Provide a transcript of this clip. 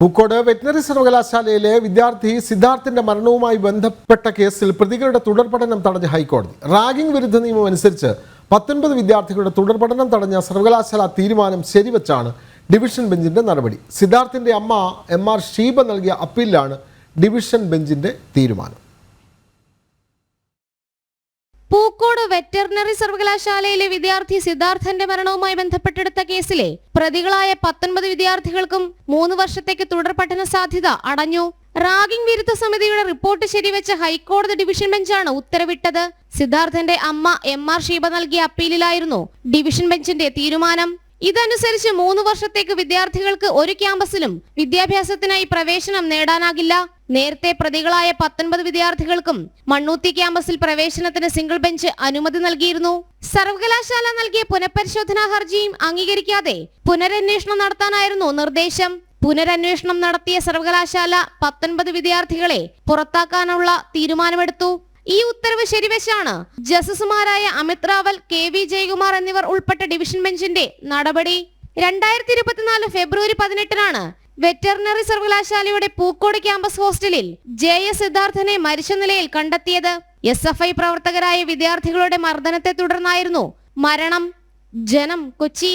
Pookode veterinary സർവകലാശാലയിലെ വിദ്യാർത്ഥി സിദ്ധാർത്ഥിന്റെ മരണവുമായി ബന്ധപ്പെട്ട കേസിൽ പ്രതികളുടെ തുടർപഠനം തടഞ്ഞ ഹൈക്കോടതി. റാഗിംഗ് വിരുദ്ധ നിയമം അനുസരിച്ച് 19 വിദ്യാർത്ഥികളുടെ തുടർപഠനം തടഞ്ഞ സർവകലാശാല തീരുമാനം ശരിവച്ചാണ് ഡിവിഷൻ ബെഞ്ചിന്റെ നടപടി. സിദ്ധാർത്ഥിന്റെ അമ്മ MR ഷീബ നൽകിയ അപ്പീലിലാണ് ഡിവിഷൻ ബെഞ്ചിന്റെ തീരുമാനം. പൂക്കോട് വെറ്ററിനറി സർവകലാശാലയിലെ വിദ്യാർത്ഥി സിദ്ധാർത്ഥന്റെ മരണവുമായി ബന്ധപ്പെട്ടെടുത്ത കേസിലെ പ്രതികളായ 19 വിദ്യാർത്ഥികൾക്കും 3 വർഷത്തേക്ക് തുടർ പഠന സാധ്യത അടഞ്ഞു. റാഗിംഗ് വിരുദ്ധ സമിതിയുടെ റിപ്പോർട്ട് ശരിവെച്ച ഹൈക്കോടതി ഡിവിഷൻ ബെഞ്ചാണ് ഉത്തരവിട്ടത്. സിദ്ധാർത്ഥന്റെ അമ്മ MR ഷീബ നൽകിയ അപ്പീലിലായിരുന്നു ഡിവിഷൻ ബെഞ്ചിന്റെ തീരുമാനം. ഇതനുസരിച്ച് 3 വർഷത്തേക്ക് വിദ്യാർത്ഥികൾക്ക് ഒരു ക്യാമ്പസിലും വിദ്യാഭ്യാസത്തിനായി പ്രവേശനം നേടാനാകില്ല. നേരത്തെ പ്രതികളായ 19 വിദ്യാർത്ഥികൾക്കും മണ്ണൂത്തി ക്യാമ്പസിൽ പ്രവേശനത്തിന് സിംഗിൾ ബെഞ്ച് അനുമതി നൽകിയിരുന്നു. സർവകലാശാല നൽകിയ പുനഃപരിശോധനാ ഹർജിയും അംഗീകരിക്കാതെ പുനരന്വേഷണം നടത്താനായിരുന്നു നിർദ്ദേശം. പുനരന്വേഷണം നടത്തിയ സർവകലാശാല 19 വിദ്യാർത്ഥികളെ പുറത്താക്കാനുള്ള തീരുമാനമെടുത്തു. ഈ ഉത്തരവ് ശരിവെച്ചാണ് ജസ്റ്റിസുമാരായ അമിത് റാവൽ, KV ജയകുമാർ എന്നിവർ ഉൾപ്പെട്ട ഡിവിഷൻ ബെഞ്ചിന്റെ നടപടി. 2024 ഫെബ്രുവരി 18-നാണ് വെറ്ററിനറി സർവകലാശാലയുടെ പൂക്കോട് ക്യാമ്പസ് ഹോസ്റ്റലിൽ JS സിദ്ധാർത്ഥനെ മരിച്ച നിലയിൽ കണ്ടെത്തിയത്. SFI പ്രവർത്തകരായ വിദ്യാർത്ഥികളുടെ മർദ്ദനത്തെ തുടർന്നായിരുന്നു മരണം. ജനം, കൊച്ചി.